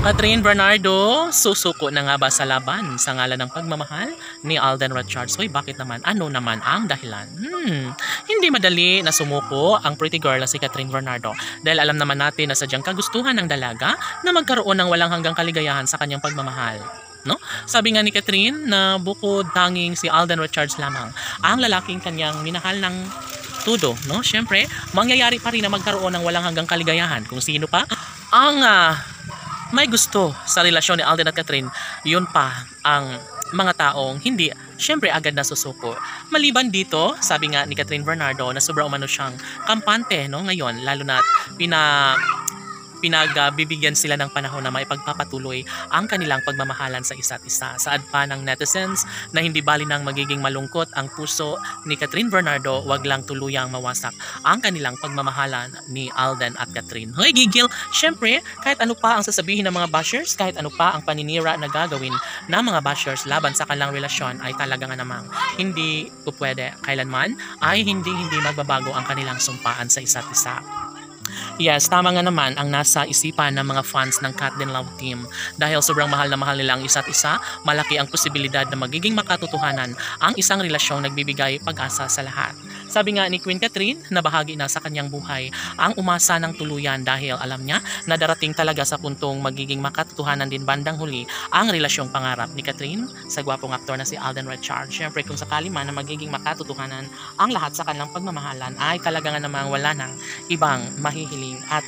Catherine Bernardo, susuko na nga ba sa laban sa ngalan ng pagmamahal ni Alden Richards? Hoy, bakit naman? Ano naman ang dahilan? Hindi madali na sumuko ang pretty girl na si Catherine Bernardo dahil alam naman natin na sadyang kagustuhan ng dalaga na magkaroon ng walang hanggang kaligayahan sa kanyang pagmamahal. No? Sabi nga ni Catherine na bukod tanging si Alden Richards lamang ang lalaking kanyang minahal ng tudo, no? Syempre, mangyayari pa rin na magkaroon ng walang hanggang kaligayahan. Kung sino pa ang may gusto sa relasyon ni Alden at Catherine, yun pa ang mga taong hindi, syempre, agad na susuko. Maliban dito, sabi nga ni Catherine Bernardo na sobra umano siyang kampante, no, ngayon, lalo na pinagbibigyan sila ng panahon na maipagpapatuloy ang kanilang pagmamahalan sa isa't isa. Saad pa ng netizens na hindi bali nang magiging malungkot ang puso ni Catherine Bernardo, wag lang tuluyang mawasak ang kanilang pagmamahalan ni Alden at Catherine. Hoy, gigil! Syempre, kahit ano pa ang sasabihin ng mga bashers, kahit ano pa ang paninira na gagawin ng mga bashers laban sa kanilang relasyon, ay talaga nga namang hindi po pwede kailanman ay hindi magbabago ang kanilang sumpaan sa isa't isa. Yes, tama nga naman ang nasa isipan ng mga fans ng Cat Din Love Team. Dahil sobrang mahal na mahal nila ang isa't isa, malaki ang posibilidad na magiging makatotohanan ang isang relasyong nagbibigay pag-asa sa lahat. Sabi nga ni Queen Catherine na bahagi na sa kanyang buhay ang umasa ng tuluyan dahil alam niya na darating talaga sa puntong magiging makatotohanan din bandang huli ang relasyong pangarap ni Catherine sa gwapong aktor na si Alden Richards. Siyempre, kung sakali man na magiging makatotohanan ang lahat sa kanilang pagmamahalan, ay talaga nga namang wala nang ibang mahihiling at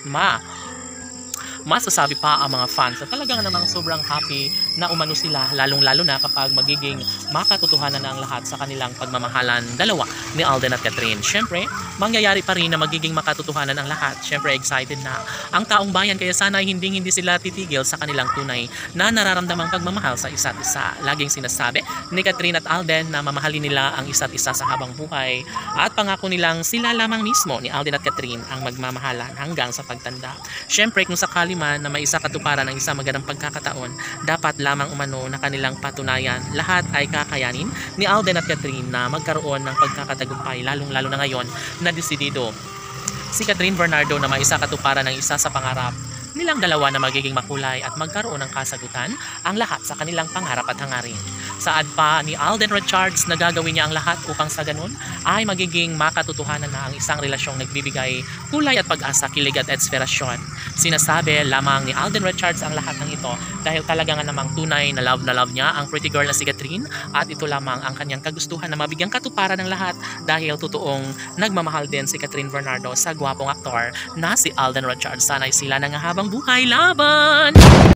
masasabi pa ang mga fans na talagang namang sobrang happy na umano sila, lalong-lalo na kapag magiging makatotohanan na ang lahat sa kanilang pagmamahalan dalawa ni Alden at Catherine. Syempre, mangyayari pa rin na magiging makatotohanan ang lahat. Syempre, excited na ang taong bayan, kaya sana hindi sila titigil sa kanilang tunay na nararamdamang pagmamahal sa isa't isa. Laging sinasabi ni Catherine at Alden na mamahalin nila ang isa't isa sa habang buhay at pangako nilang sila lamang mismo ni Alden at Catherine ang magmamahalan hanggang sa pagtanda. Syempre, kung sakali man na may isa katuparan ng isang magandang pagkakataon, dapat lamang umano na kanilang patunayan lahat ay kakayanin ni Alden at Catherine na magkaroon ng pagkakatagumpay, lalong-lalo na ngayon na desidido si Catherine Bernardo na may isa katuparan ng isa sa pangarap nilang dalawa na magiging makulay at magkaroon ng kasagutan ang lahat sa kanilang pangarap at hangarin. Saad pa ni Alden Richards na gagawin niya ang lahat upang sa ganun ay magiging makatotohanan na ang isang relasyong nagbibigay kulay at pag-asa, kilig at inspirasyon. Sinasabi lamang ni Alden Richards ang lahat ng ito dahil talaga nga namang tunay na love niya ang pretty girl na si Catherine at ito lamang ang kanyang kagustuhan na mabigyang katuparan ng lahat dahil totoong nagmamahal din si Catherine Bernardo sa gwapong aktor na si Alden Richards. Sana'y sila na nga habang buhay laban!